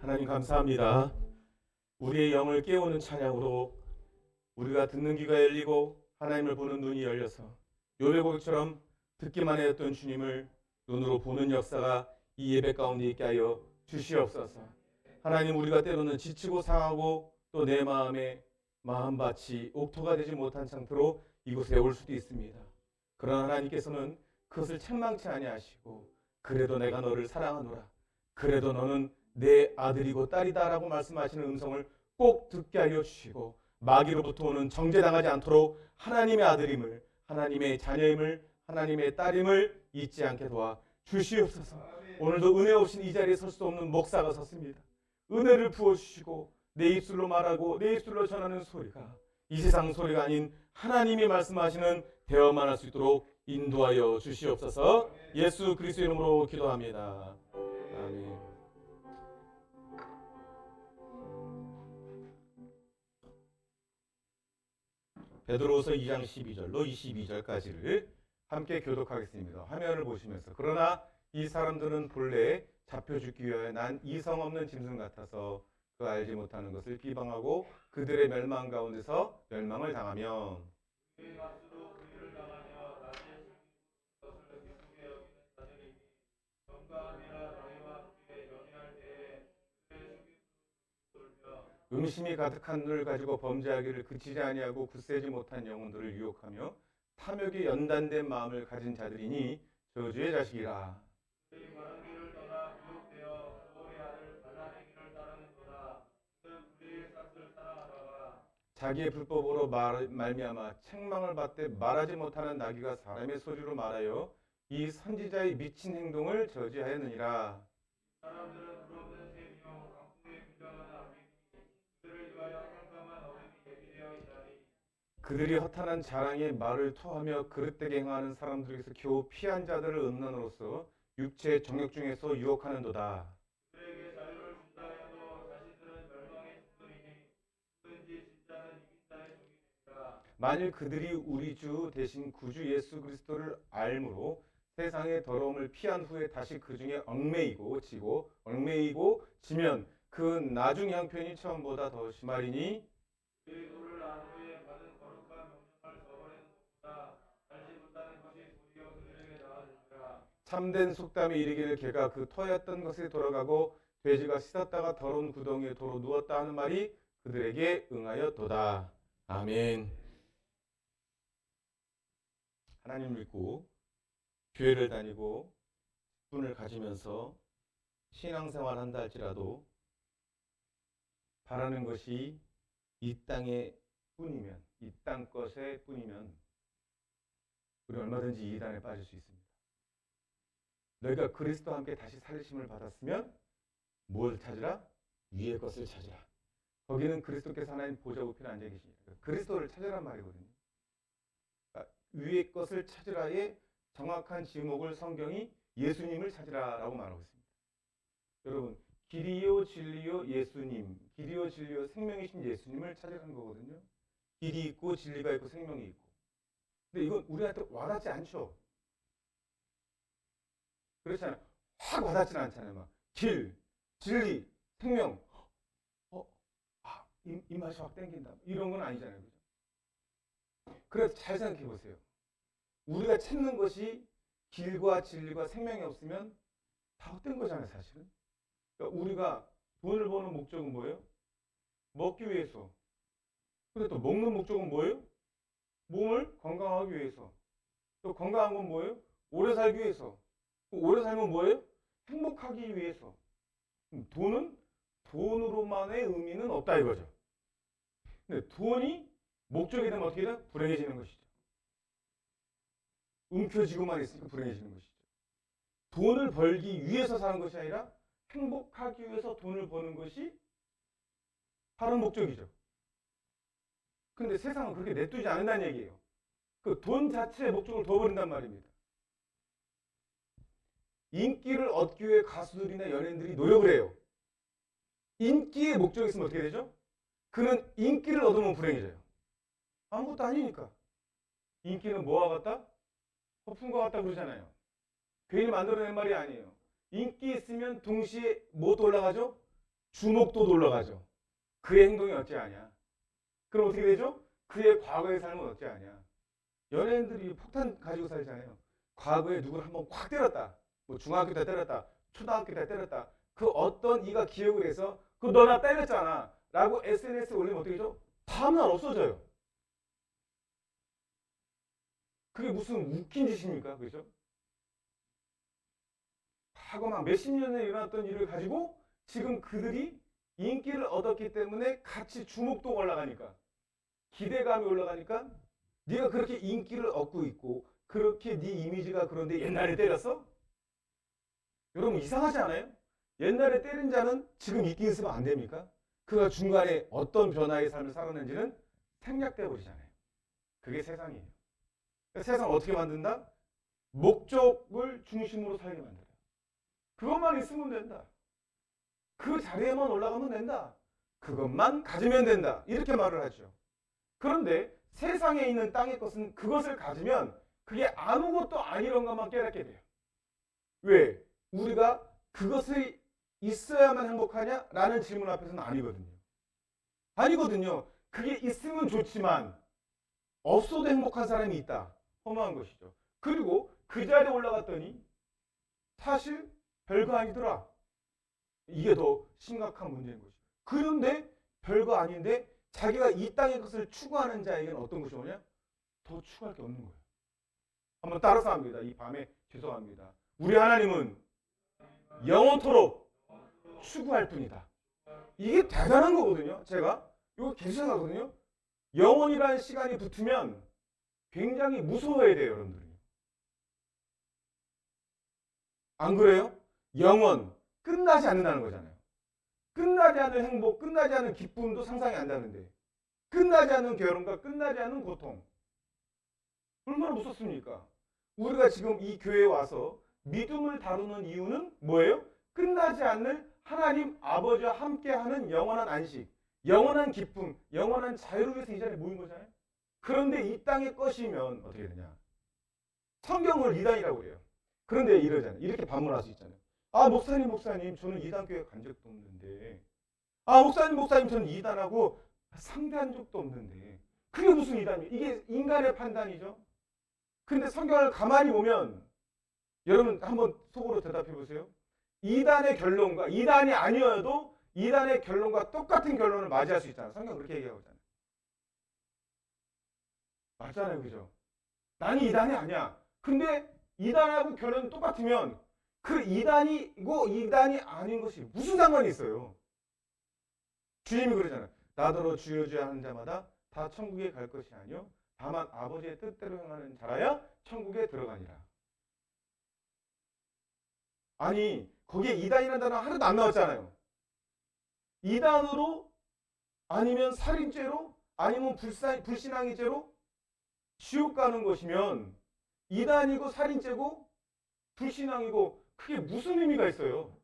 하나님 감사합니다. 우리의 영을 깨우는 찬양으로 우리가 듣는 귀가 열리고 하나님을 보는 눈이 열려서 요배 고백처럼 듣기만 했던 주님을 눈으로 보는 역사가 이 예배 가운데 있게 하여 주시옵소서. 하나님, 우리가 때로는 지치고 상하고 또 내 마음에 마음밭이 옥토가 되지 못한 상태로 이곳에 올 수도 있습니다. 그러나 하나님께서는 그것을 책망치 아니하시고 그래도 내가 너를 사랑하노라, 그래도 너는 내 아들이고 딸이다라고 말씀하시는 음성을 꼭 듣게 하여 주시고 마귀로부터 오는 정죄당하지 않도록 하나님의 아들임을, 하나님의 자녀임을, 하나님의 딸임을 잊지 않게 도와 주시옵소서. 오늘도 은혜 없인 이 자리에 설 수 없는 목사가 섰습니다. 은혜를 부어주시고 내 입술로 말하고 내 입술로 전하는 소리가 이 세상 소리가 아닌 하나님이 말씀하시는 대화만 할 수 있도록 인도하여 주시옵소서. 예수 그리스도 이름으로 기도합니다. 아멘. 베드로후서 2장 12절로 22절까지를 함께 교독하겠습니다. 화면을 보시면서, 그러나 이 사람들은 본래 잡혀 죽기 위하여 난 이성 없는 짐승 같아서 그 알지 못하는 것을 비방하고 그들의 멸망 가운데서 멸망을 당하며 음심이 가득한 눈을 가지고 범죄하기를 그치지 아니하고 굳세지 못한 영혼들을 유혹하며 탐욕에 연단된 마음을 가진 자들이니 저주의 자식이라. 자기의 불법으로 말미암아 책망을 받되 말하지 못하는 나귀가 사람의 소리로 말하여 이 선지자의 미친 행동을 저지하였느니라. 그들이 허탄한 자랑에 말을 토하며 그릇되게 행하는 사람들에게서 겨우 피한 자들을 음란으로써 육체의 정욕 중에서 유혹하는도다. 만일 그들이 우리 주 대신 구주 예수 그리스도를 알므로 세상의 더러움을 피한 후에 다시 그 중에 얽매이고 지면 그 나중 형편이 처음보다 더 심하리니, 참된 속담이 이르기를 개가 그 터였던 것에 돌아가고 돼지가 씻었다가 더러운 구덩이에 도로 누웠다 하는 말이 그들에게 응하였도다. 아멘. 하나님 믿고 교회를 다니고 분을 가지면서 신앙생활 한다 할지라도 바라는 것이 이 땅의 뿐이면, 이 땅 것의 뿐이면 우리 얼마든지 이단에 빠질 수 있습니다. 너희가 그리스도와 함께 다시 살리심을 받았으면 뭘 찾으라? 위의 것을 찾으라. 거기는 그리스도께서 하나님 보좌 우편에 앉아 계시니까 그리스도를 찾으란 말이거든요. 그러니까 위의 것을 찾으라의 정확한 지목을 성경이 예수님을 찾으라라고 말하고 있습니다. 여러분, 길이요 진리요 예수님, 길이요 진리요 생명이신 예수님을 찾으라는 거거든요. 길이 있고 진리가 있고 생명이 있고. 근데 이건 우리한테 와닿지 않죠. 그렇잖아요. 확 와닿지는 않잖아요. 막 길, 진리, 생명. 이 맛이 확 땡긴다. 이런 건 아니잖아요. 그죠? 그래서 잘 생각해 보세요. 우리가 찾는 것이 길과 진리와 생명이 없으면 다 헛된 거잖아요, 사실은. 그러니까 우리가 돈을 버는 목적은 뭐예요? 먹기 위해서. 근데 또 먹는 목적은 뭐예요? 몸을 건강하기 위해서. 또 건강한 건 뭐예요? 오래 살기 위해서. 오래 살면 뭐예요? 행복하기 위해서. 돈은 돈으로만의 의미는 없다 이거죠. 근데 돈이 목적이 되면 어떻게 돼? 불행해지는 것이죠. 움켜쥐고만 있으니까 불행해지는 것이죠. 돈을 벌기 위해서 사는 것이 아니라 행복하기 위해서 돈을 버는 것이 바른 목적이죠. 근데 세상은 그렇게 내두지 않는다는 얘기예요. 그 돈 자체의 목적을 둬버린단 말입니다. 인기를 얻기 위해 가수들이나 연예인들이 노력을 해요. 인기의 목적이 있으면 어떻게 되죠? 그는 인기를 얻으면 불행해져요. 아무것도 아니니까. 인기는 뭐와 같다? 허풍과 같다 그러잖아요. 괜히 만들어낸 말이 아니에요. 인기 있으면 동시에 뭐도 올라가죠? 주목도 올라가죠. 그의 행동이 어찌하냐? 그럼 어떻게 되죠? 그의 과거의 삶은 어찌하냐? 연예인들이 폭탄 가지고 살잖아요. 과거에 누구를 한번 확 때렸다. 뭐 중학교 때 때렸다. 초등학교 때 때렸다. 그 어떤 이가 기억을 해서 그 너 나 때렸잖아 라고 SNS에 올리면 어떻게 되죠? 다음날 없어져요. 그게 무슨 웃긴 짓입니까? 그죠? 과거 막 몇십 년에 일어났던 일을 가지고 지금 그들이 인기를 얻었기 때문에 같이 주목도가 올라가니까 기대감이 올라가니까 네가 그렇게 인기를 얻고 있고 그렇게 네 이미지가 그런데 옛날에 때렸어? 여러분 이상하지 않아요? 옛날에 때린 자는 지금 인기 있으면 안 됩니까? 그가 중간에 어떤 변화의 삶을 살았는지는 생략돼 버리잖아요. 그게 세상이에요. 그러니까 세상 어떻게 만든다? 목적을 중심으로 살게 만들어요. 그것만 있으면 된다. 그 자리에만 올라가면 된다. 그것만 가지면 된다. 이렇게 말을 하죠. 그런데 세상에 있는 땅의 것은 그것을 가지면 그게 아무것도 아니란 것만 깨닫게 돼요. 왜? 우리가 그것이 있어야만 행복하냐? 라는 질문 앞에서는 아니거든요. 아니거든요. 그게 있으면 좋지만 없어도 행복한 사람이 있다. 허무한 것이죠. 그리고 그 자리에 올라갔더니 사실 별거 아니더라. 이게 더 심각한 문제인 거죠. 그런데 별거 아닌데 자기가 이 땅의 것을 추구하는 자에게는 어떤 것이 오냐? 더 추구할 게 없는 거예요. 한번 따라서 합니다. 이 밤에 죄송합니다. 우리 하나님은 영원토록 추구할 뿐이다. 이게 대단한 거거든요. 제가 이거 계속 생각하거든요. 영원이라는 시간이 붙으면 굉장히 무서워야 돼요, 여러분들이. 안 그래요? 영원 끝나지 않는다는 거잖아요. 끝나지 않는 행복, 끝나지 않는 기쁨도 상상이 안 되는데 끝나지 않는 괴로움과 끝나지 않는 고통 얼마나 무섭습니까? 우리가 지금 이 교회에 와서 믿음을 다루는 이유는 뭐예요? 끝나지 않는 하나님 아버지와 함께하는 영원한 안식, 영원한 기쁨, 영원한 자유를 위해서 이 자리에 모인 거잖아요. 그런데 이 땅의 것이면 어떻게 되냐? 성경을 이단이라고 해요. 그런데 이러잖아요. 이렇게 반문할 수 있잖아요. 아 목사님 저는 이단교회 간 적도 없는데 아 목사님 저는 이단하고 상대한 적도 없는데 그게 무슨 이단이에요? 이게 인간의 판단이죠. 근데 성경을 가만히 보면 여러분 한번 속으로 대답해 보세요. 이단의 결론과 이단이 아니어도 이단의 결론과 똑같은 결론을 맞이할 수 있잖아요. 성경 그렇게 얘기하고 있잖아요. 맞잖아요. 그죠? 나는 이단이 아니야. 근데 이단하고 결론이 똑같으면 그 이단이고 이단이 아닌 것이 무슨 상관이 있어요? 주님이 그러잖아요. 나더러 주여 주여 하는 자마다 다 천국에 갈 것이 아니요 다만 아버지의 뜻대로 행하는 자라야 천국에 들어가니라. 아니 거기에 이단이라는 단어 하나도 안 나왔잖아요. 이단으로 아니면 살인죄로 아니면 불신앙의 죄로 지옥 가는 것이면 이단이고 살인죄고 불신앙이고 그게 무슨 의미가 있어요?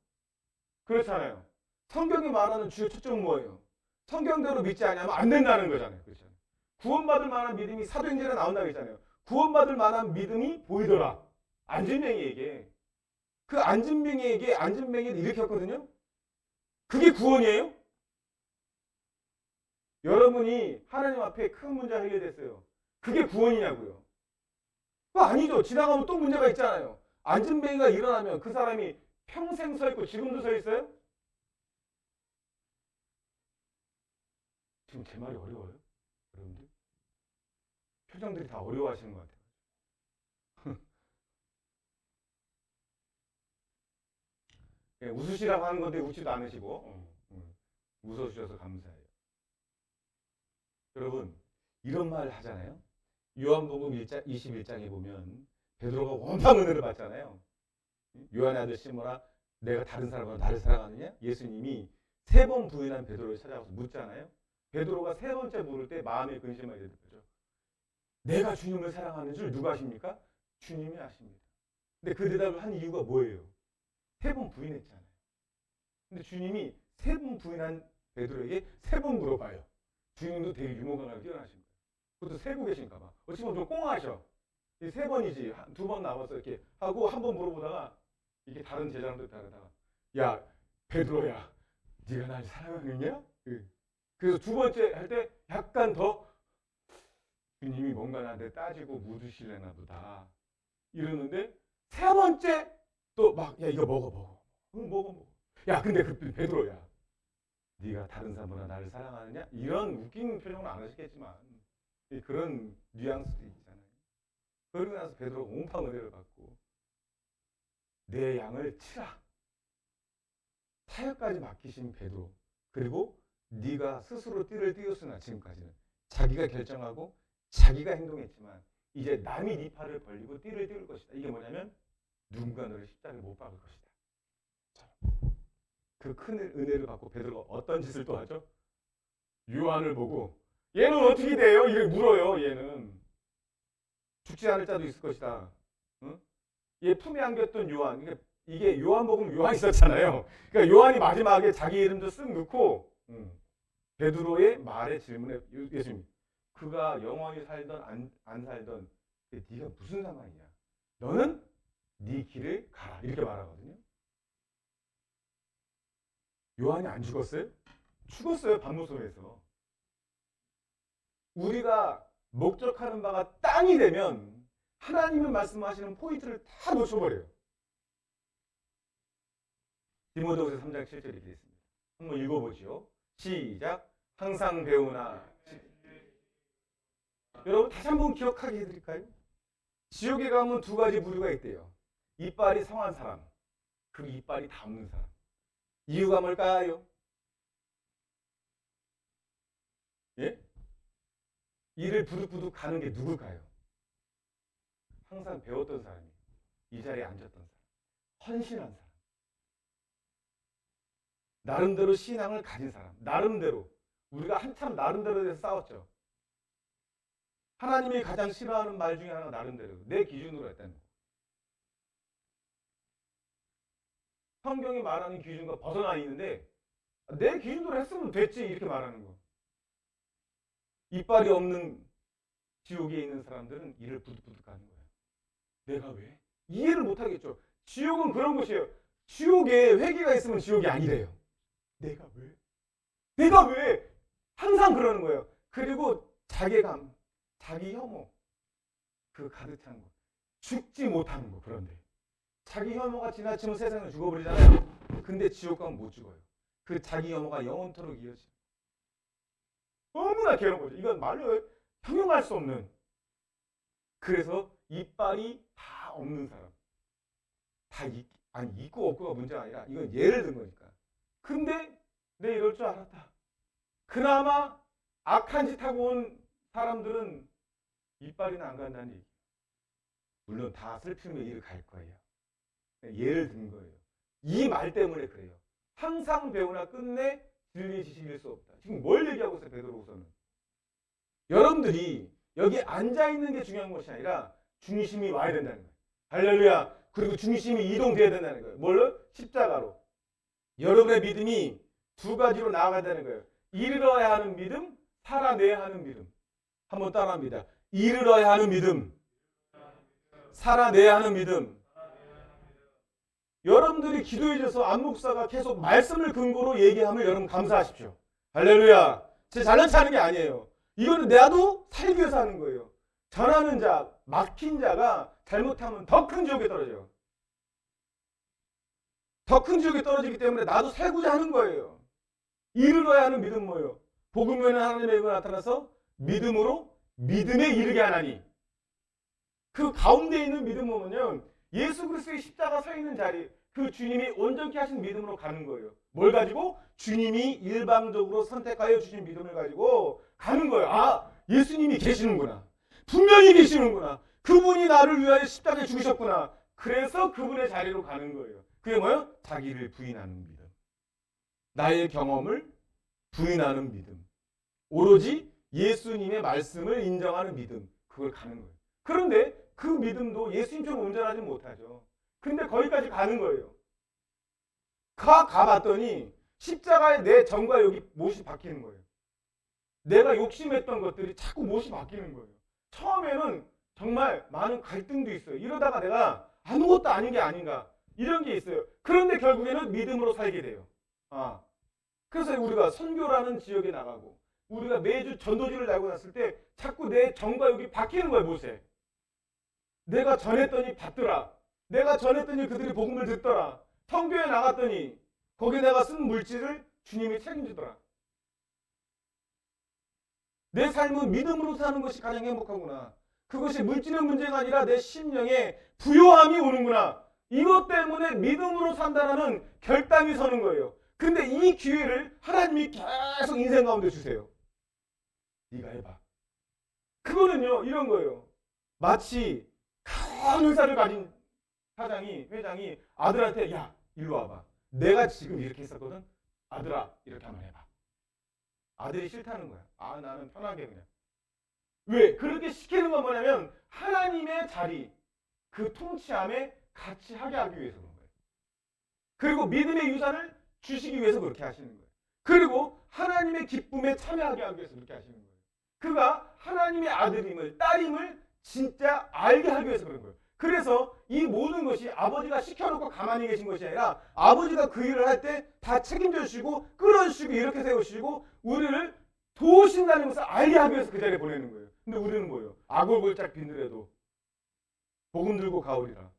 그렇잖아요. 성경이 말하는 주요 초점은 뭐예요? 성경대로 믿지 않으면 안 된다는 거잖아요. 그렇죠? 구원받을 만한 믿음이 사도행전에 나온다고 했잖아요. 구원받을 만한 믿음이 보이더라. 안진뱅이에게. 그 안진뱅이에게 안진뱅이를 일으켰거든요. 그게 구원이에요? 여러분이 하나님 앞에 큰 문제가 해결됐어요. 그게 구원이냐고요? 그거 아니죠. 지나가면 또 문제가 있잖아요. 안진뱅이가 일어나면 그 사람이 평생 서 있고 지금도 서 있어요? 지금 제 말이 어려워요? 여러분들? 표정들이 다 어려워하시는 것 같아요. 네, 웃으시라고 하는 건데 웃지도 않으시고 웃어주셔서 감사해요. 여러분 이런 말 하잖아요. 요한복음 21장에 보면 베드로가 원망 은혜를 받잖아요. 요한의 아들 시모나 내가 다른 사람보다 나를 사랑하느냐? 예수님이 3번 부인한 베드로를 찾아가서 묻잖아요. 베드로가 3번째 물을 때 마음의 근심을 대답하죠. 내가 주님을 사랑하는 줄 누가 아십니까? 주님이 아십니다. 근데 그 대답을 한 이유가 뭐예요? 3번 부인했잖아요. 근데 주님이 3번 부인한 베드로에게 3번 물어봐요. 주님도 되게 유머감을 뛰어나신 거예요. 그것도 세고 계신가 봐. 어찌 보면 좀 꽁하셔. 3번이지. 2번 남았어. 이렇게 하고 한 번 물어보다가 이게 다른 제자랑도 다르다가 야 베드로야 네가 날 사랑하느냐? 그래서 두 번째 할 때 약간 더 주님이 뭔가 나한테 따지고 묻으시려나 보다 이러는데 세 번째 또 막 야 이거 먹어. 먹어. 야 근데 그 베드로야. 네가 다른 사람보다 나를 사랑하느냐? 이런 웃긴 표정은 안 하시겠지만 그런 뉘앙스도 있잖아요. 그러고 나서 베드로가 온팡 은혜를 받고 내 양을 치라. 사역까지 맡기신 베드로. 그리고 네가 스스로 띠를 띄웠으나 지금까지는 자기가 결정하고 자기가 행동했지만 이제 남이 네 팔을 벌리고 띠를 띄울 것이다. 이게 뭐냐면 누군가 너를 십자가에 못 박을 것이다. 그 큰 은혜를 받고 베드로가 어떤 짓을 또 하죠? 요한을 보고 얘는 어떻게 돼요? 이렇게 물어요. 얘는 죽지 않을 자도 있을 것이다. 응? 얘 품에 안겼던 요한. 이게 요한복음 요한이 있었잖아요. 그러니까 요한이 마지막에 자기 이름도 쓱 넣고 베드로의 말에 질문에 예수님 그가 영원히 살던 안 살던 네가 무슨 상관이냐? 너는 네 길을 가라 이렇게 말하거든요. 요한이 안 죽었어요? 죽었어요. 반모섬에서. 우리가 목적하는 바가 땅이 되면 하나님이 말씀하시는 포인트를 다 놓쳐버려요. 디모데후서 3장 7절에 이렇게 있습니다. 한번 읽어보죠. 시작. 항상 배우나 여러분 다시 한번 기억하게 해드릴까요? 지옥에 가면 두 가지 부류가 있대요. 이빨이 성한 사람 그리고 이빨이 다 없는 사람. 이유가 뭘까요? 예? 이를 부득부득 가는 게 누굴까요? 항상 배웠던 사람이 이 자리에 앉았던 사람. 헌신한 사람. 나름대로 신앙을 가진 사람. 나름대로. 우리가 한참 나름대로 해서 싸웠죠. 하나님이 가장 싫어하는 말 중에 하나가 나름대로. 내 기준으로 했다는 거. 성경이 말하는 기준과 벗어나 있는데 내 기준으로 했으면 됐지 이렇게 말하는 거. 이빨이 없는 지옥에 있는 사람들은 이를 부득부득 하는 거예요. 내가 왜? 이해를 못하겠죠. 지옥은 그런 곳이에요. 지옥에 회개가 있으면 지옥이 아니래요. 내가 왜? 내가 왜? 항상 그러는 거예요. 그리고 자괴감, 자기 혐오, 그 가득 찬 거. 죽지 못하는 거. 그런데 자기 혐오가 지나치면 세상에 죽어버리잖아요. 근데 지옥 가면 못 죽어요. 그 자기 혐오가 영원토록 이어져요. 너무나 괴로운 거죠. 이건 말로 형용할 수 없는. 그래서 이빨이 다 없는 사람. 아니 있고 없고가 문제가 아니라 이건 예를 든 거니까. 근데 내 이럴 줄 알았다. 그나마 악한 짓 하고 온 사람들은 이빨이나 안 간다는 얘기. 물론 다 슬픔의 일을 갈 거예요. 예를 든 거예요. 이 말 때문에 그래요. 항상 배우나 끝내 진리의 지식일 수 없다. 지금 뭘 얘기하고 있어요, 베드로후서는? 여러분들이 여기 앉아 있는 게 중요한 것이 아니라 중심이 와야 된다는 거예요. 할렐루야. 그리고 중심이 이동돼야 된다는 거예요. 뭘로? 십자가로. 여러분의 믿음이 두 가지로 나아간다는 거예요. 이르러야 하는 믿음, 살아내야 하는 믿음. 한번 따라합니다. 이르러야 하는 믿음, 살아내야 하는 믿음. 여러분들이 기도해 줘서 안 목사가 계속 말씀을 근거로 얘기하면 여러분 감사하십시오. 할렐루야. 제 잘난 체 하는 게 아니에요. 이거는 나도 살기 위해서 하는 거예요. 전하는 자, 막힌 자가 잘못하면 더 큰 지옥에 떨어져요. 더 큰 지옥에 떨어지기 때문에 나도 살고자 하는 거예요. 이르러야 하는 믿음 뭐예요? 복음에는 하나님의 의가 나타나서 믿음으로 믿음에 이르게 하나니. 그 가운데 있는 믿음 뭐냐면 예수 그리스도의 십자가 서 있는 자리, 그 주님이 온전케 하신 믿음으로 가는 거예요. 뭘 가지고? 주님이 일방적으로 선택하여 주신 믿음을 가지고 가는 거예요. 아, 예수님이 계시는구나. 분명히 계시는구나. 그분이 나를 위하여 십자가에 죽으셨구나. 그래서 그분의 자리로 가는 거예요. 그게 뭐예요? 자기를 부인하는 믿음. 나의 경험을 부인하는 믿음. 오로지 예수님의 말씀을 인정하는 믿음. 그걸 가는 거예요. 그런데 그 믿음도 예수님처럼 온전하지 못하죠. 근데 거기까지 가는 거예요. 가봤더니 십자가에 내 정과 여기 못이 박히는 거예요. 내가 욕심했던 것들이 자꾸 못이 박히는 거예요. 처음에는 정말 많은 갈등도 있어요. 이러다가 내가 아무것도 아닌 게 아닌가 이런 게 있어요. 그런데 결국에는 믿음으로 살게 돼요. 아, 그래서 우리가 선교라는 지역에 나가고 우리가 매주 전도지를 달고 났을 때 자꾸 내 정과 욕이 바뀌는 거야. 못에 내가 전했더니 받더라. 내가 전했더니 그들이 복음을 듣더라. 선교에 나갔더니 거기에 내가 쓴 물질을 주님이 책임지더라. 내 삶은 믿음으로 사는 것이 가장 행복하구나. 그것이 물질의 문제가 아니라 내 심령에 부요함이 오는구나. 이것 때문에 믿음으로 산다라는 결단이 서는 거예요. 근데 이 기회를 하나님이 계속 인생 가운데 주세요. 네가 해봐. 그거는요, 이런 거예요. 마치 큰 회사를 가진 회장이 아들한테, 야, 일로 와봐. 내가 지금 이렇게 했었거든. 아들아, 이렇게 한번 해봐. 아들이 싫다는 거야. 아, 나는 편하게 그냥. 왜? 그렇게 시키는 건 뭐냐면 하나님의 자리, 그 통치함에 같이 하게 하기 위해서 그런 거예요. 그리고 믿음의 유산을 주시기 위해서 그렇게 하시는 거예요. 그리고 하나님의 기쁨에 참여하게 하기 위해서 그렇게 하시는 거예요. 그가 하나님의 아들임을, 딸임을 진짜 알게 하기 위해서 그런 거예요. 그래서 이 모든 것이 아버지가 시켜놓고 가만히 계신 것이 아니라 아버지가 그 일을 할 때 다 책임져 주시고 끌어주시고 이렇게 세우시고 우리를 도우신다는 것을 알게 하기 위해서 그 자리에 보내는 거예요. 근데 우리는 뭐예요? 아골골짝 비늘에도 복음 들고 가오리라.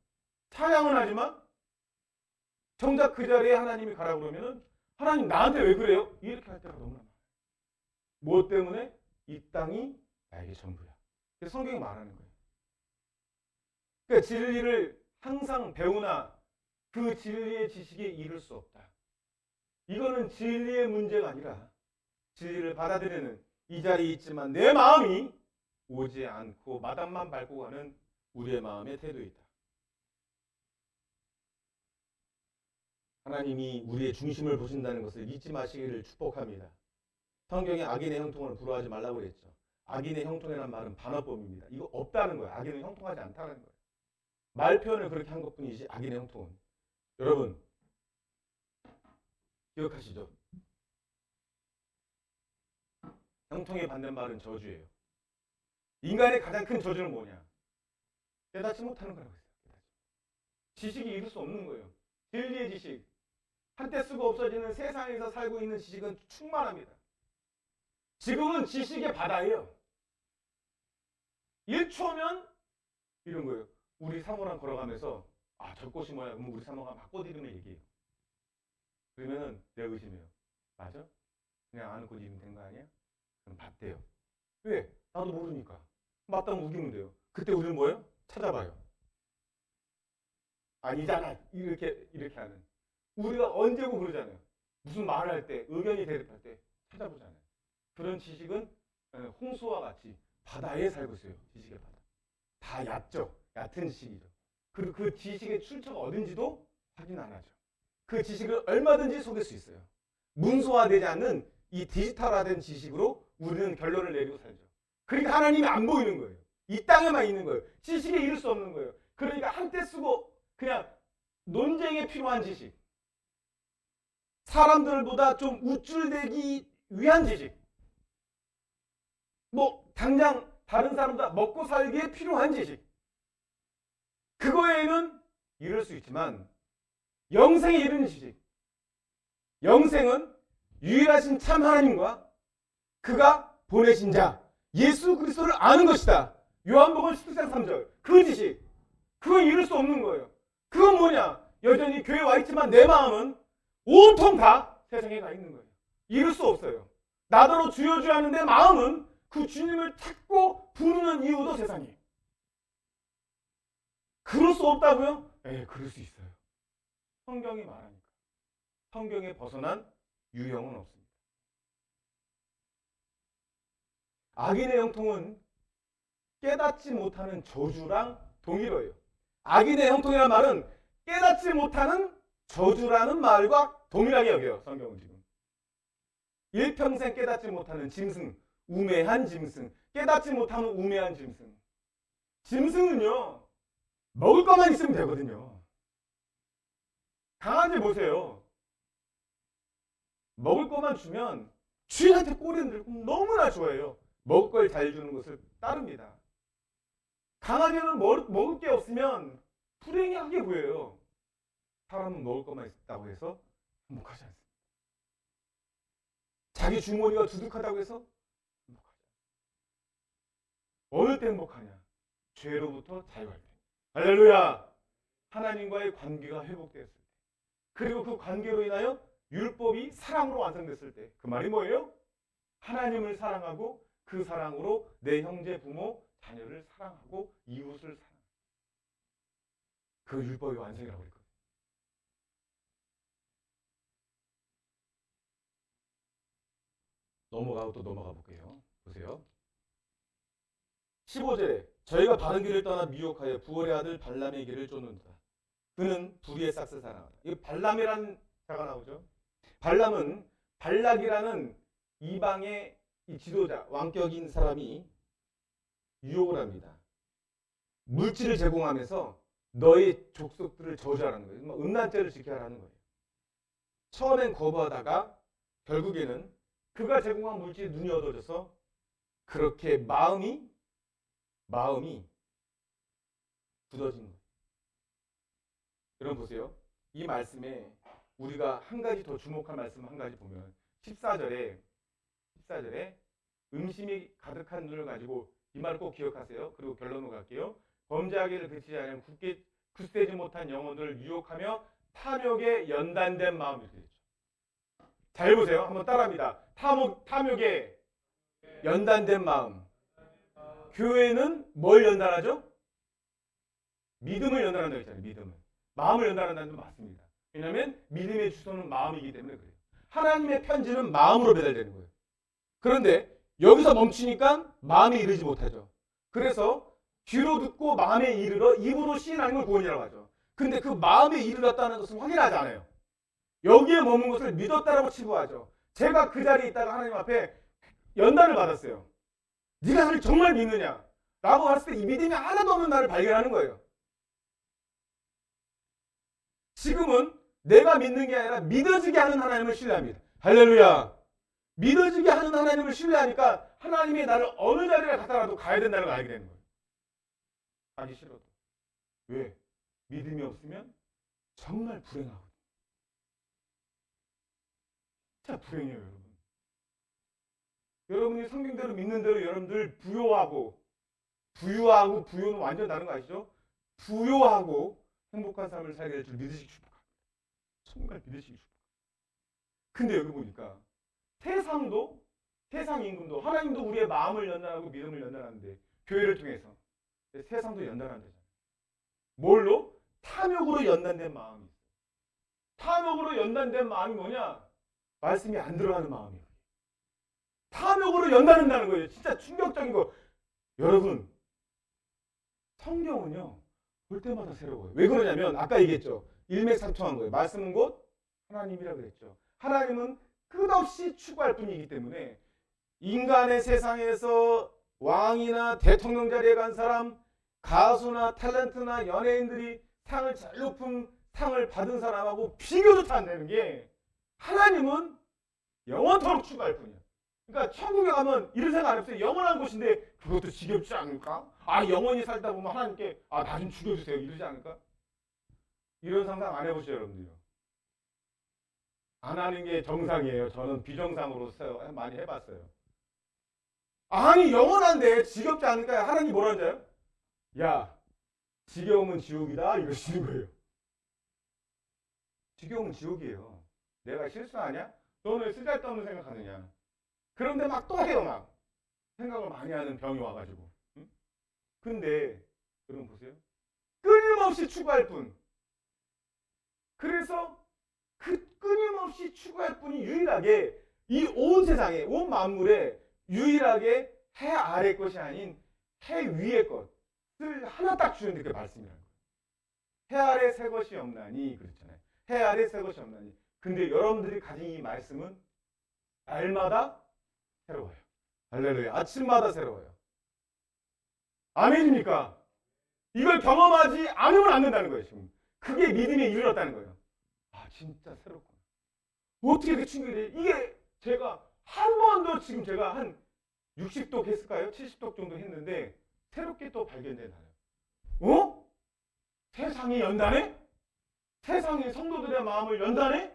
찬양은 하지만 정작 그 자리에 하나님이 가라고 그러면은 하나님 나한테 왜 그래요? 이렇게 할 때가 너무나 많아요. 무엇 때문에? 이 땅이 나에게 전부야. 그래서 성경이 말하는 거예요. 그러니까 진리를 항상 배우나 그 진리의 지식에 이를 수 없다. 이거는 진리의 문제가 아니라 진리를 받아들이는 이 자리에 있지만 내 마음이 오지 않고 마당만 밟고 가는 우리의 마음의 태도이다. 하나님이 우리의 중심을 보신다는 것을 잊지 마시기를 축복합니다. 성경에 악인의 형통을 부러워하지 말라고 그랬죠. 악인의 형통이라는 말은 반어법입니다. 이거 없다는 거예요. 악인은 형통하지 않다는 거예요. 말 표현을 그렇게 한 것뿐이지 악인의 형통은. 여러분 기억하시죠? 형통의 반대말은 저주예요. 인간의 가장 큰 저주는 뭐냐? 깨닫지 못하는 거라고 했어요. 지식이 이룰 수 없는 거예요. 진리의 지식. 한때 쓰고 없어지는 세상에서 살고 있는 지식은 충만합니다. 지금은 지식의 바다예요. 1초면 이런 거예요. 우리 사모랑 걸어가면서 저 꽃이 뭐야? 그러면 우리 사모가 막 꽃이름을 얘기해요. 그러면은 내가 의심해요. 맞아? 그냥 아는 꽃 이름 된 거 아니야? 그럼 맞대요. 왜? 나도 모르니까. 맞다면 우기면 돼요. 그때 우리는 뭐예요? 찾아봐요. 아니잖아. 이렇게 하는. 우리가 언제고 그러잖아요. 무슨 말을 할 때, 의견이 대립할 때 찾아보잖아요. 그런 지식은 홍수와 같이 바다에 살고 있어요. 지식의 바다. 다 얕죠. 얕은 지식이죠. 그리고 그 지식의 출처가 어딘지도 확인 안 하죠. 그 지식을 얼마든지 속일 수 있어요. 문서화되지 않는 이 디지털화된 지식으로 우리는 결론을 내리고 살죠. 그러니까 하나님이 안 보이는 거예요. 이 땅에만 있는 거예요. 지식에 이를 수 없는 거예요. 그러니까 한때 쓰고 그냥 논쟁에 필요한 지식, 사람들보다 좀 우쭐대기 위한 지식, 뭐 당장 다른 사람보다 먹고 살기에 필요한 지식, 그거에는 이룰 수 있지만 영생에 이르는 지식, 영생은 유일하신 참 하나님과 그가 보내신 자 예수 그리스도를 아는 것이다. 요한복음 17장 3절. 그 지식, 그건 이룰 수 없는 거예요. 그건 뭐냐? 여전히 교회에 와 있지만 내 마음은 온통 다 세상에 가 있는 거예요. 이룰 수 없어요. 나더러 주여 주여 하는데 마음은 그 주님을 찾고 부르는 이유도 세상이에요. 그럴 수 없다고요? 그럴 수 있어요. 성경이 말하니까. 성경에 벗어난 유형은 없습니다. 악인의 형통은 깨닫지 못하는 저주랑 동일해요. 악인의 형통이라는 말은 깨닫지 못하는 저주라는 말과 동일하게 여겨요. 성경은 지금. 일평생 깨닫지 못하는 짐승, 우매한 짐승, 깨닫지 못하는 우매한 짐승. 짐승은요, 먹을 것만 있으면 되거든요. 강아지 보세요. 먹을 것만 주면 주인한테 꼬리 흔들고 너무나 좋아해요. 먹을 걸 잘 주는 것을 따릅니다. 강아지는 먹을 게 없으면 불행하게 보여요. 사람은 먹을 것만 있다고 해서 행복하지 않습니다. 자기 주머니가 두둑하다고 해서 행복하지. 어느 때 행복하냐? 죄로부터 자유할 때. 할렐루야. 하나님과의 관계가 회복되었을 때. 그리고 그 관계로 인하여 율법이 사랑으로 완성됐을 때. 그 말이 뭐예요? 하나님을 사랑하고 그 사랑으로 내 형제, 부모, 자녀를 사랑하고 이웃을 사랑하고. 그 율법의 완성이라고 했거든요. 또 넘어가 볼게요. 보세요. 15절에 저희가 바른 길을 떠나 미혹하여 부올의 아들 발람의 길을 쫓는다. 그는 불의의 싹을 사랑한다. 이 발람이라는 자가 나오죠. 발람은 발락이라는 이방의 이 지도자, 왕격인 사람이 유혹을 합니다. 물질을 제공하면서 너의 족속들을 저주하라는 거예요. 음란죄를 지켜야 하는 거예요. 처음엔 거부하다가 결국에는 그가 제공한 물질에 눈이 어두워져서 그렇게 마음이 굳어진 거예요. 여러분 보세요. 이 말씀에 우리가 한 가지 더 주목할 말씀 한 가지 보면 14절에 음심이 가득한 눈을 가지고 이 말을 꼭 기억하세요. 그리고 결론으로 갈게요. 범죄하기를 그치지 않으면 굳세지 못한 영혼들을 유혹하며 탐욕에 연단된 마음 이렇게 되죠. 잘 보세요. 한번 따라합니다. 탐욕에 연단된 마음. 교회는 뭘 연단하죠? 믿음을 연단한다고 했잖아요. 믿음을. 마음을 연단한다는 건 맞습니다. 왜냐하면 믿음의 주소는 마음이기 때문에 그래요. 하나님의 편지는 마음으로 배달되는 거예요. 그런데 여기서 멈추니까 마음에 이르지 못하죠. 그래서 귀로 듣고 마음에 이르러 입으로 시인하는 걸 구원이라고 하죠. 근데 그 마음에 이르렀다는 것은 확인하지 않아요. 여기에 머문 것을 믿었다라고 치부하죠. 제가 그 자리에 있다가 하나님 앞에 연단을 받았어요. 네가 나를 정말 믿느냐? 라고 했을 때 이 믿음이 하나도 없는 나를 발견하는 거예요. 지금은 내가 믿는 게 아니라 믿어지게 하는 하나님을 신뢰합니다. 할렐루야. 믿어지게 하는 하나님을 신뢰하니까 하나님이 나를 어느 자리에 가더라도 가야 된다는 걸 알게 되는 거예요. 가기 싫어도. 왜? 믿음이 없으면 정말 불행하거든요. 진짜 불행해요, 여러분. 여러분이 성경대로 믿는 대로 여러분들 부유하고 부유는 완전 다른 거 아시죠? 부유하고 행복한 삶을 살게 될 줄 믿으시기 축복합니다. 정말 믿으시기 축복합니다. 근데 여기 보니까 세상 임금도 하나님도 우리의 마음을 연단하고 믿음을 연단하는데 교회를 통해서 세상도 연단한다잖아요. 뭘로? 탐욕으로 연단된 마음이 있어요. 탐욕으로 연단된 마음이 뭐냐? 말씀이 안 들어가는 마음이에요. 탐욕으로 연단한다는 거예요. 진짜 충격적인 거. 여러분, 성경은요 볼 때마다 새로워요. 왜 그러냐면 아까 얘기했죠. 일맥상통한 거예요. 말씀은 곧 하나님이라 그랬죠. 하나님은 끝없이 추구할 뿐이기 때문에 인간의 세상에서 왕이나 대통령 자리에 간 사람, 가수나 탤런트나 연예인들이 상을 잘 높은 상을 받은 사람하고 비교조차 안 되는 게 하나님은 영원토록 추구할 뿐이야. 그러니까 천국에 가면 이런 생각 안 해봤어요. 영원한 곳인데 그것도 지겹지 않을까? 영원히 살다 보면 하나님께 나 좀 죽여주세요 이러지 않을까? 이런 상상 안 해보시죠 여러분들요. 안 하는 게 정상이에요. 저는 비정상으로서 많이 해봤어요. 아니 영원한데 지겹지 않을까요? 하나님이 뭐라는 줄 알아요? 야 지겨우면 지옥이다 이러시는 거예요. 지겨우면 지옥이에요. 내가 실수하냐? 너는 왜 쓰잘데없는 생각하느냐? 그런데 막 또 해요. 막 생각을 많이 하는 병이 와가지고. 응? 근데 여러분 보세요. 끊임없이 추구할 뿐. 그래서 그 끊임없이 추구할 뿐이 유일하게 이 온 세상에 온 만물에 유일하게 해 아래 것이 아닌 해 위의 것을 하나 딱 주는데 그게 말씀이라는 거예요. 해 아래 새 것이 없나니 그렇잖아요. 해 아래 새 것이 없나니. 근데 여러분들이 가진 이 말씀은 날마다 새로워요. 할렐루야. 아침마다 새로워요. 아멘입니까? 이걸 경험하지 않으면 안 된다는 거예요. 지금. 그게 믿음에 이르렀다는 거예요. 진짜 새롭구나. 어떻게 이렇게 충격이 돼? 이게 제가 한 번도 지금 제가 한 60독 했을까요? 70독 정도 했는데 새롭게 또 발견되나요? 세상이 연단해? 세상의 성도들의 마음을 연단해?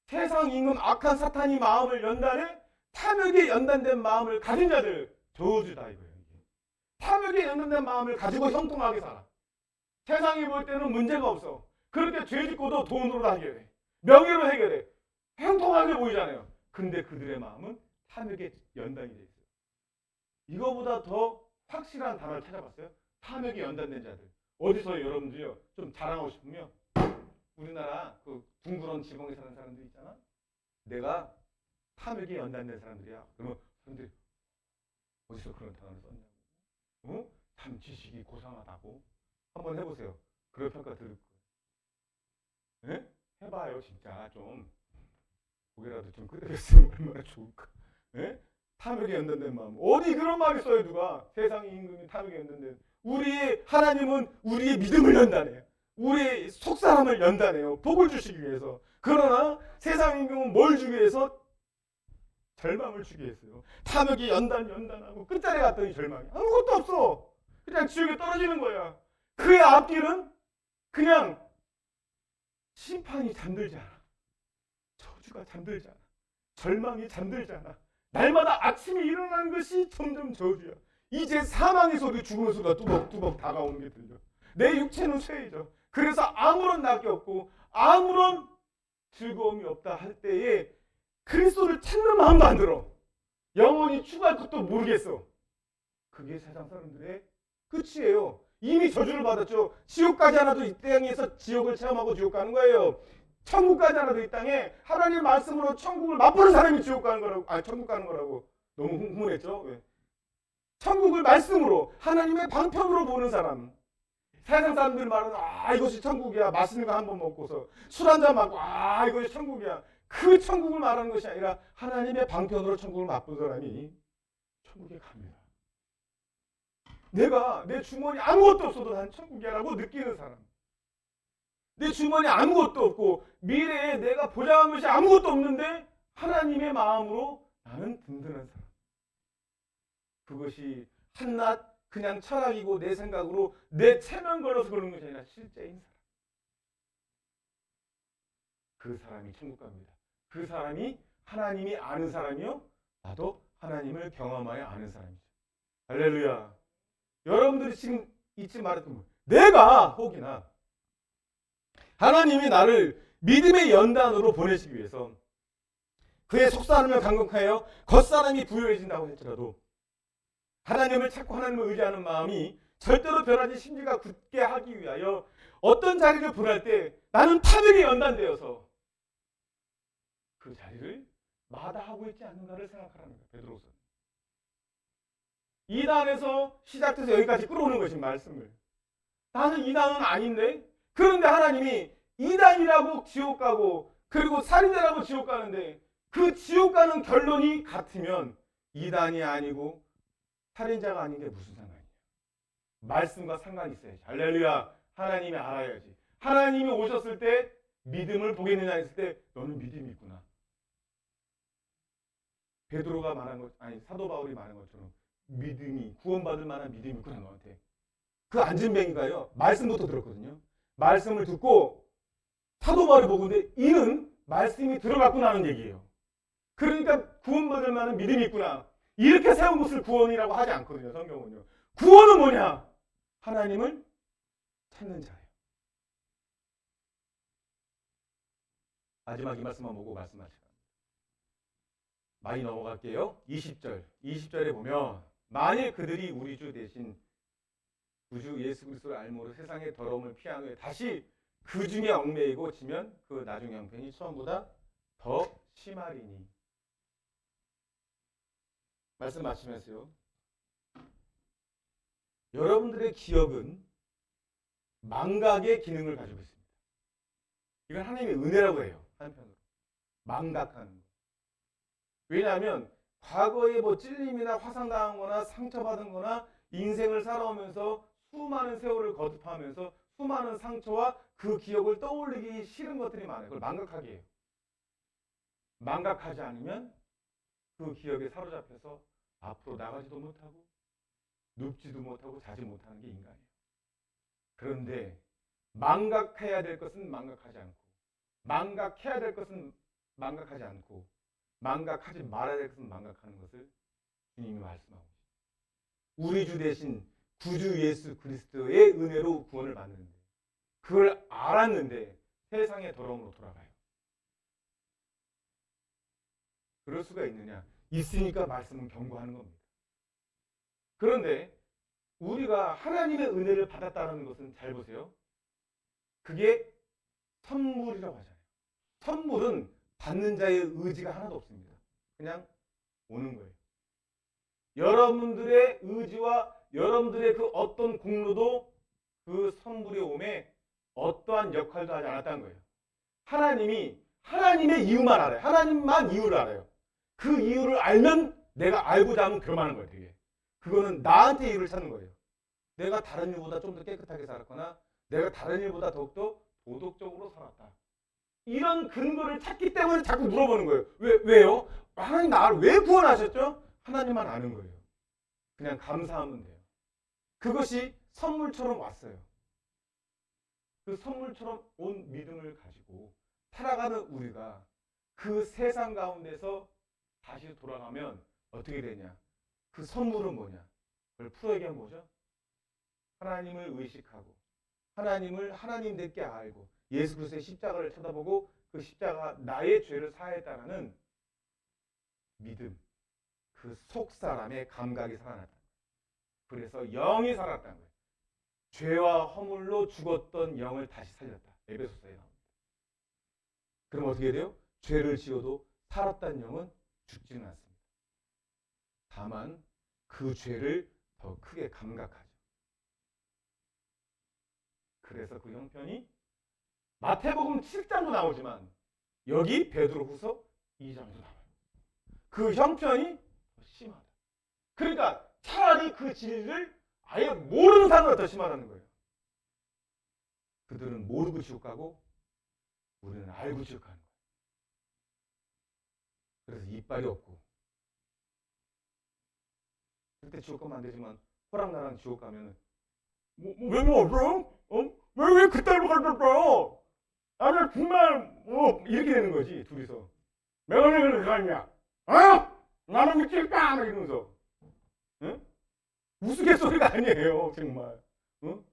세상 임금 악한 사탄이 마음을 연단해? 탐욕에 연단된 마음을 가진 자들 저주다 이거예요. 탐욕에 연단된 마음을 가지고 형통하게 살아. 세상이 볼 때는 문제가 없어. 그렇게 죄 짓고도 돈으로 해결해. 명예로 해결해. 형통하게 보이잖아요. 근데 그들의 마음은 탐욕에 연단이 돼 있어요. 이거보다 더 확실한 단어를 찾아봤어요? 탐욕에 연단된 자들. 어디서 여러분들이요 좀 자랑하고 싶으면 우리나라 그 둥그런 지방에 사는 사람들 있잖아. 내가 탐욕에 연단된 사람들이야. 그러면 사람들이 어디서 그런 단어를 썼냐고. 어? 참 지식이 고상하다고. 한번 해보세요. 그런 평가 들을 거예요. 예? 해봐요 진짜 좀. 고개라도 좀 끄덕였으면 얼마나 좋을까. 예? 탐욕에 연단된 마음. 어디 그런 말이 써요 누가. 세상의 임금이 탐욕에 연단된. 우리 하나님은 우리의 믿음을 연단해요. 우리의 속사람을 연단해요. 복을 주시기 위해서. 그러나 세상 임금은 뭘 주기 위해서? 절망을 주기 위해서요. 탐욕이 연단하고 끝자리에 갔더니 절망이 아무것도 없어. 그냥 지옥에 떨어지는 거야. 그의 앞길은 그냥 심판이 잠들지 않아. 저주가 잠들지 않아. 절망이 잠들지 않아. 날마다 아침에 일어나는 것이 점점 저주야. 이제 사망의 소리, 죽음의 소리가 뚜벅뚜벅 다가오는 게 들려. 내 육체는 쇠해져. 그래서 아무런 낙이 없고 아무런 즐거움이 없다 할 때에 그리스도를 찾는 마음도 안 들어. 영원히 추구할 것도 모르겠어. 그게 세상 사람들의 끝이에요. 이미 저주를 받았죠. 지옥 가지 않아도 이 땅에서 지옥을 체험하고 지옥 가는 거예요. 천국 가지 않아도 이 땅에 하나님의 말씀으로 천국을 맛보는 사람이 지옥 가는 거라고. 아니 천국 가는 거라고. 너무 흥분했죠. 왜? 천국을 말씀으로 하나님의 방편으로 보는 사람. 세상 사람들 말은 이것이 천국이야. 맛있는 거 한 번 먹고서 술 한 잔 마고 이것이 천국이야. 그 천국을 말하는 것이 아니라 하나님의 방편으로 천국을 맛본 사람이 천국에 갑니다. 내가 내 주머니 아무것도 없어도 난 천국이야라고 느끼는 사람. 내 주머니 아무것도 없고 미래에 내가 보장한 것이 아무것도 없는데 하나님의 마음으로 나는 든든한 사람. 그것이 한낱 그냥 철학이고 내 생각으로 내 체면 걸어서 그러는 것이 아니라 실제인 사람. 그 사람이 천국 갑니다. 그 사람이 하나님이 아는 사람이요. 나도 하나님을 경험하여 아는 사람이죠. 할렐루야. 여러분들이 지금 잊지 말았던 거. 내가 혹이나 하나님이 나를 믿음의 연단으로 보내시기 위해서 그의 속사람을 강건하여 겉사람이 부유해진다고 할지라도 하나님을 찾고 하나님을 의지하는 마음이 절대로 변하지 심지가 굳게 하기 위하여 어떤 자리를 보낼 때 나는 탐욕에 연단되어서 그 자리를 마다하고 있지 않는가를 생각하라는 거예요. 베드로서. 이단에서 시작해서 여기까지 끌어오는 것이 말씀을. 나는 이단은 아닌데 그런데 하나님이 이단이라고 지옥 가고 그리고 살인자라고 지옥 가는데 그 지옥 가는 결론이 같으면 이단이 아니고 살인자가 아닌 게 무슨 상관이에요? 말씀과 상관이 있어야지. 할렐루야. 하나님이 알아야지. 하나님이 오셨을 때 믿음을 보겠느냐 했을 때 너는 믿음이 있구나. 베드로가 말한 것, 아니 사도 바울이 말한 것처럼 믿음이 구원받을 만한 믿음이 있구나 너한테. 그 안진뱅이가요 말씀부터 들었거든요. 말씀을 듣고 사도 바울이 보고 근데 이는 말씀이 들어갔구나는 얘기예요. 그러니까 구원받을 만한 믿음이 있구나. 이렇게 세운 것을 구원이라고 하지 않거든요. 성경은요. 구원은 뭐냐? 하나님을 찾는 자예요. 마지막 이 말씀만 보고 말씀하시죠. 많이 넘어갈게요. 20절에 보면 만일 그들이 우리 주 대신 구주 예수 그리스도를 알므로 세상의 더러움을 피하며 다시 그 중에 얽매이고 지면 그 나중 형편이 처음보다 더 심하리니. 말씀 마치면서요. 여러분들의 기억은 망각의 기능을 가지고 있습니다. 이건 하나님의 은혜라고 해요. 한편으로. 망각하는 거. 왜냐하면 과거에 뭐 찔림이나 화상당한 거나 상처받은 거나 인생을 살아오면서 수많은 세월을 거듭하면서 수많은 상처와 그 기억을 떠올리기 싫은 것들이 많아요. 그걸 망각하게 해요. 망각하지 않으면 그 기억에 사로잡혀서 앞으로 나가지도 못하고 눕지도 못하고 자지 못하는 게 인간이에요. 그런데 망각해야 될 것은 망각하지 않고 망각해야 될 것은 망각하지 않고 망각하지 말아야 될 것은 망각하는 것을 주님이 말씀하고 있습니다. 우리 주 대신 구주 예수 그리스도의 은혜로 구원을 받는데 그걸 알았는데 세상의 더러움으로 돌아가요. 그럴 수가 있느냐? 있으니까 말씀은 경고하는 겁니다. 그런데 우리가 하나님의 은혜를 받았다는 것은 잘 보세요. 그게 선물이라고 하잖아요. 선물은 받는 자의 의지가 하나도 없습니다. 그냥 오는 거예요. 여러분들의 의지와 여러분들의 그 어떤 공로도 그 선물의 오매 어떠한 역할도 하지 않았다는 거예요. 하나님이 하나님의 이유만 알아요. 하나님만 이유를 알아요. 그 이유를 알면 내가 알고자 하면 그만한 거예요. 되게. 그거는 나한테 이유를 찾는 거예요. 내가 다른 일보다 좀 더 깨끗하게 살았거나 내가 다른 일보다 더욱더 도덕적으로 살았다. 이런 근거를 찾기 때문에 자꾸 물어보는 거예요. 왜요? 하나님 나를 왜 구원하셨죠? 하나님만 아는 거예요. 그냥 감사하면 돼요. 그것이 선물처럼 왔어요. 그 선물처럼 온 믿음을 가지고 살아가는 우리가 그 세상 가운데서 다시 돌아가면 어떻게 되냐? 그 선물은 뭐냐? 그걸 풀어 얘기하면 뭐죠? 하나님을 의식하고 하나님을 하나님답게 알고 예수 그리스도의 십자가를 쳐다보고 그 십자가 나의 죄를 사했다라는 믿음, 그 속사람의 감각이 살아났다. 그래서 영이 살았다는 거예요. 죄와 허물로 죽었던 영을 다시 살렸다. 에베소서에 나옵니다. 그럼 어떻게 돼요? 죄를 지어도 살았다는 영은 죽지는 않습니다. 다만 그 죄를 더 크게 감각하죠. 그래서 그 형편이 마태복음 7장도 나오지만 여기 베드로후서 2장도 나와요. 그 형편이 더 심하다. 그러니까 차라리 그 진리를 아예 모르는 사람보다 더 심하다는 거예요. 그들은 모르고 지옥 가고 우리는 알고 지옥 가는 거예요. 그래서 이빨이 없고 그때 지옥 가면 안 되지만 호랑나랑 지옥 가면 왜 없어? 왜 그따위로 가졌어? 아니 정말 이렇게 되는 거지 둘이서. 내가 왜 그렇게 갔냐? 나는 미칠까? 이러면서. 응? 우스갯소리가 아니에요 정말. 응?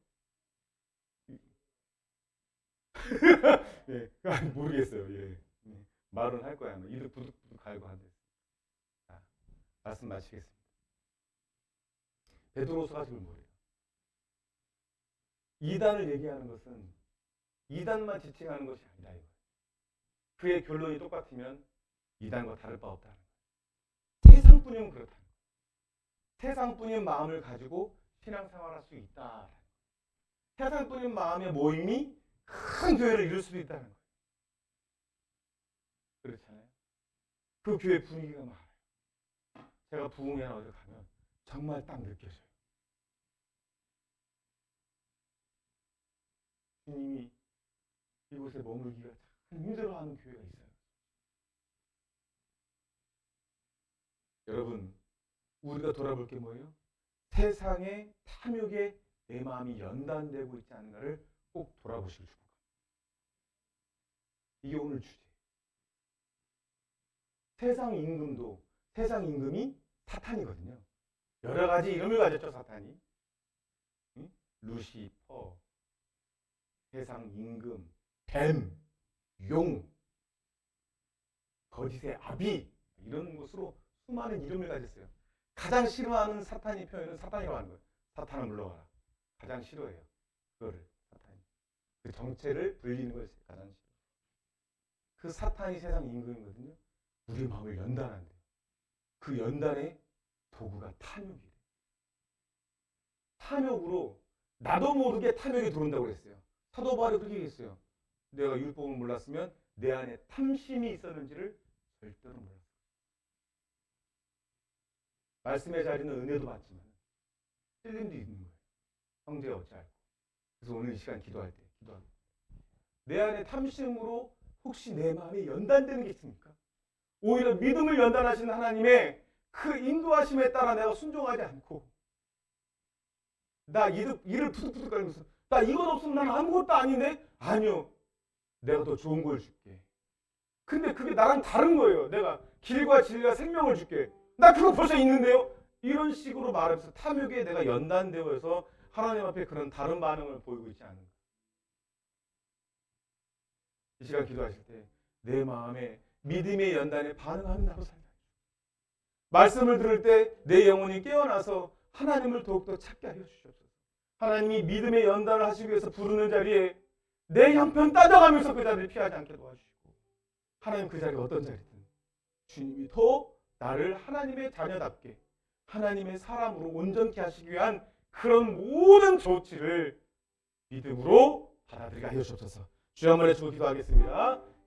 예, 모르겠어요. 예. 말은 할 거야. 이들 부득부득 갈고 한대. 자, 말씀 마치겠습니다. 베드로서가 지금 뭐예요? 이단을 얘기하는 것은 이단만 지칭하는 것이 아니다. 이거. 그의 결론이 똑같으면 이단과 다를 바 없다는 거예요. 세상뿐이면 그렇다는 거예요. 세상뿐인 마음을 가지고 신앙생활할 수 있다. 세상뿐인 마음의 모임이 큰 교회를 이룰 수도 있다는 거예요. 그렇잖아요. 그 교회 분위기가 말아요. 제가 부흥회나 어디 가면 정말 딱 느껴져요. 주님이 이곳에 머물기가 참 힘들어하는 교회가 있어요. 여러분, 우리가 돌아볼 게 뭐예요? 세상의 탐욕에 내 마음이 연단되고 있지 않은가를 꼭 돌아보시길 축복합니다. 이게 오늘 주제. 세상 임금이 사탄이거든요. 여러 가지 이름을 가졌죠, 사탄이. 응? 루시퍼, 세상 임금, 뱀, 용, 거짓의 아비 이런 것으로 수많은 이름을 가졌어요. 가장 싫어하는 사탄이 표현은 사탄이라고 하는 거예요. 사탄을 물러가라. 가장 싫어해요. 그거를 사탄이. 그 정체를 불리는 걸 가장 싫어해요. 그 사탄이 세상 임금이거든요. 우리 마음을 연단한대요. 그 연단의 도구가 탐욕이래요. 탐욕으로 나도 모르게 탐욕이 들어온다고 그랬어요. 사도 바울이 그렇게 얘기했어요. 내가 율법을 몰랐으면 내 안에 탐심이 있었는지를 절대로 몰랐어요. 말씀의 자리는 은혜도 받지만 찔림도 있는 거예요. 형제 어찌할꼬. 그래서 오늘 이 시간 기도할 때 기도합니다. 내 안에 탐심으로 혹시 내 마음이 연단되는 게 있습니까? 오히려 믿음을 연단하시는 하나님의 그 인도하심에 따라 내가 순종하지 않고 나 이를 푸득푸득 거리면서 나 이것 없으면 난 아무것도 아닌데? 아니요. 내가 더 좋은 걸 줄게. 근데 그게 나랑 다른 거예요. 내가 길과 진리와 생명을 줄게. 나 그거 벌써 있는데요. 이런 식으로 말하면서 탐욕에 내가 연단되어서 하나님 앞에 그런 다른 반응을 보이고 있지 않은가. 이 시간 기도하실 때 내 마음에 믿음의 연단에 반응한다고 살다. 말씀을 들을 때 내 영혼이 깨어나서 하나님을 더욱더 찾게 하여 주시옵소서. 하나님이 믿음의 연단을 하시기 위해서 부르는 자리에 내 형편 따져가면서 그 자리를 피하지 않게 도와주시고, 하나님 그 자리가 어떤 자리든 주님이 더 나를 하나님의 자녀답게 하나님의 사람으로 온전케 하시기 위한 그런 모든 조치를 믿음으로 받아들이게 하여 주옵소서. 주여 한번 해주고 기도하겠습니다.